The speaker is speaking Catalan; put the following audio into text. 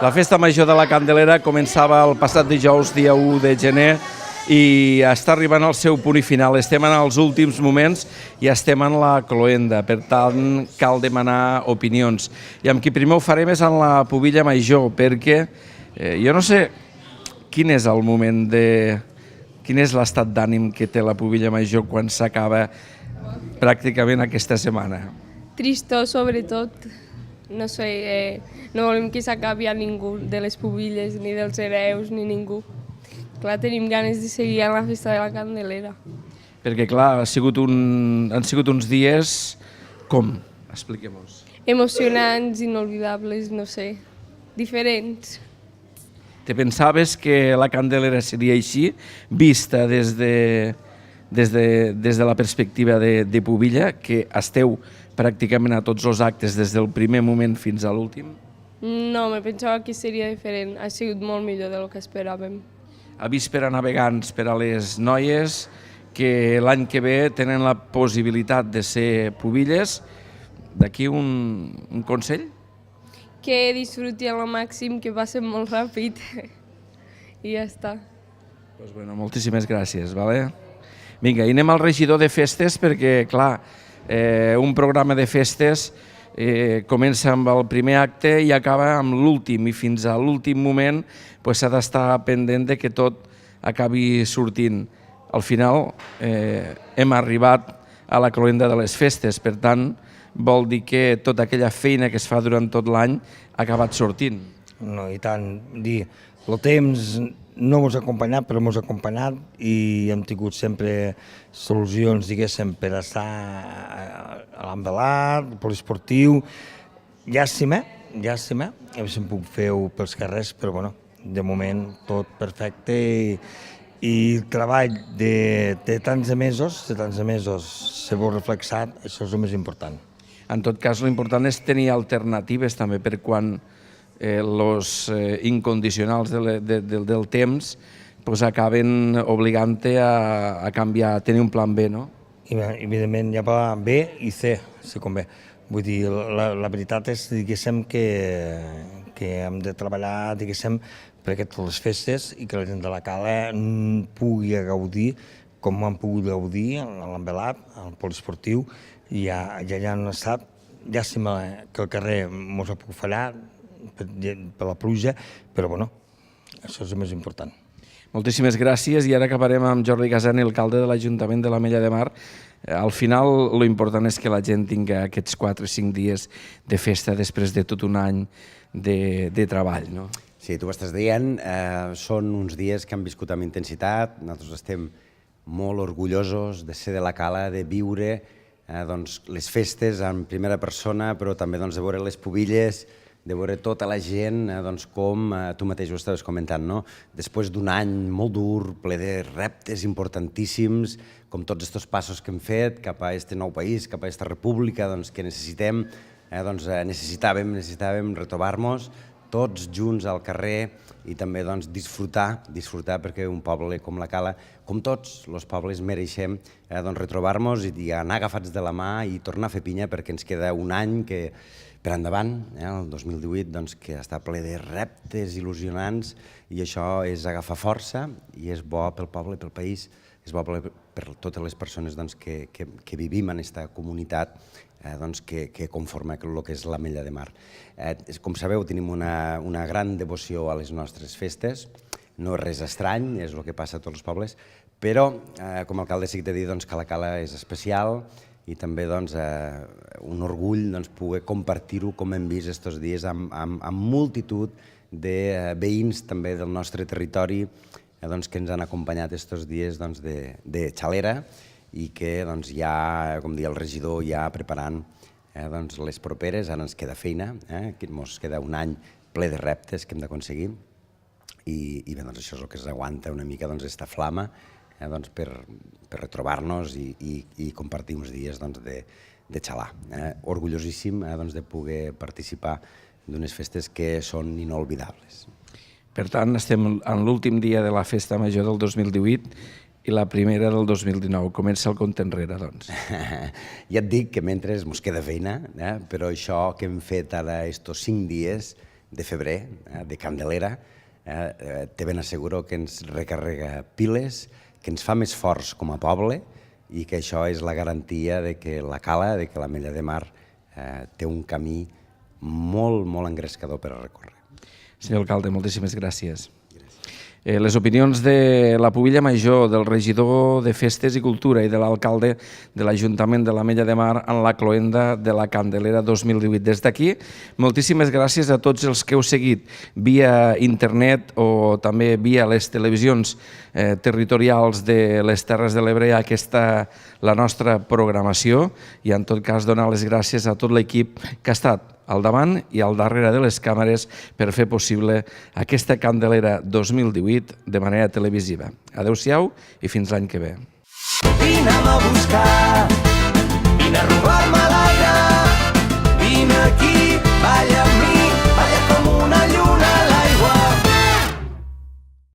La festa major de la Candelera començava el passat dijous, dia 1 de gener, i està arribant al seu punt i final. Estem en els últims moments i estem en la cloenda, per tant cal demanar opinions. I amb qui primer ho farem és en la pubilla major, perquè jo no sé quin és el moment quin és l'estat d'ànim que té la pubilla major quan s'acaba pràcticament aquesta setmana. Tristor, sobretot. No sé, no volem que s'acabi a ningú de les pubilles, ni dels hereus, ni ningú. Clar, tenim ganes de seguir a la festa de la Candelera. Perquè, clar, han sigut uns dies com? Expliquem-nos. Emocionants, inolvidables, no sé, diferents. Te pensaves que la Candelera seria així, vista des de la perspectiva de pubilla, que esteu pràcticament a tots els actes des del primer moment fins a l'últim? No, me pensava que seria diferent. Ha sigut molt millor del que esperàvem. Avís per a navegants, per a les noies que l'any que ve tenen la possibilitat de ser pubilles. D'aquí un consell? Que disfruti al màxim, que passen molt ràpid. I ja està. Doncs bueno, moltíssimes gràcies, vale? Vinga, i anem al regidor de festes perquè, clar, un programa de festes comença amb el primer acte i acaba amb l'últim, i fins a l'últim moment s'ha d'estar pendent de que tot acabi sortint. Al final hem arribat a la cloenda de les festes, per tant, vol dir que tota aquella feina que es fa durant tot l'any ha acabat sortint. No, i tant, el temps no ens ha acompanyat, però ens ha acompanyat i hem tingut sempre solucions, diguéssim, per estar a l'envelat, a poliesportiu. Llàstima, haguéssim pogut fer-ho pels carrers, però bueno, de moment tot perfecte i el treball de tants de mesos se veu reflexat, això és el més important. En tot cas, l'important és tenir alternatives també per quan els incondicionals del temps acaben obligant-te a canviar, a tenir un plan B, no? I evidentment hi ha plan B i C, si convé. Vull dir, la veritat és, diguéssim, que hem de treballar, diguéssim, per aquestes les festes i que la gent de la Cala pugui gaudir com han pogut gaudir a l'envelat, al poliesportiu, i ja han estat, llàstima que el carrer mos ha pogut fallar per la pluja, però bueno, això és el més important. Moltíssimes gràcies i ara acabarem amb Jordi Casani, alcalde de l'Ajuntament de l'Ametlla de Mar. Al final, l'important és que la gent tingui aquests 4 o 5 dies de festa després de tot un any de treball, no? Sí, tu ho estàs dient, són uns dies que han viscut amb intensitat, nosaltres estem molt orgullosos de ser de la Cala, de viure les festes en primera persona, però també de veure les pubilles, de veure tota la gent, com tu mateix ho estaves comentant, no? Després d'un any molt dur, ple de reptes importantíssims, com tots aquests passos que hem fet cap a aquest nou país, cap a aquesta república que necessitem, necessitàvem retrobar-nos tots junts al carrer i també disfrutar perquè un poble com la Cala, com tots els pobles, mereixem retrobar-nos i anar agafats de la mà i tornar a fer pinya perquè ens queda un any per endavant, el 2018, que està ple de reptes il·lusionants i això és agafar força i és bo pel poble, pel país, és bo per totes les persones que vivim en aquesta comunitat que conforma el que és l'Ametlla de Mar. Com sabeu, tenim una gran devoció a les nostres festes, no és res estrany, és el que passa a tots els pobles, però com a alcalde sí que t'he de dir que la Cala és especial i també un orgull poder compartir-ho com hem vist aquests dies amb multitud de veïns també del nostre territori que ens han acompanyat aquests dies de xalera i que ja, com deia el regidor, ja preparant les properes. Ara ens queda feina, ens queda un any ple de reptes que hem d'aconseguir i bé, això és el que ens aguanta una mica aquesta flama per retrobar-nos i compartir uns dies de xalar. Orgullosíssim de poder participar d'unes festes que són inolvidables. Per tant, estem en l'últim dia de la festa major del 2018 i la primera del 2019. Comença el compte enrere, doncs. Ja et dic que mentre ens queda feina, però això que hem fet ara estos 5 dies de febrer, de Candelera, te ben asseguro que ens recarrega piles, que ens fa més forts com a poble i que això és la garantia de que la Cala, de que l'Ametlla de Mar té un camí molt, molt engrescador per a recórrer. Senyor alcalde, moltíssimes gràcies. Les opinions de la Pubilla Major, del regidor de Festes i Cultura i de l'alcalde de l'Ajuntament de l'Ametlla de Mar en la cloenda de la Candelera 2018. Des d'aquí, moltíssimes gràcies a tots els que heu seguit via internet o també via les televisions territorials de les Terres de l'Ebre aquesta la nostra programació i en tot cas donar les gràcies a tot l'equip que ha estat al davant i al darrere de les càmeres per fer possible aquesta Candelera 2018 de manera televisiva. Adéu-siau i fins l'any que ve. Vine a buscar, vine a robar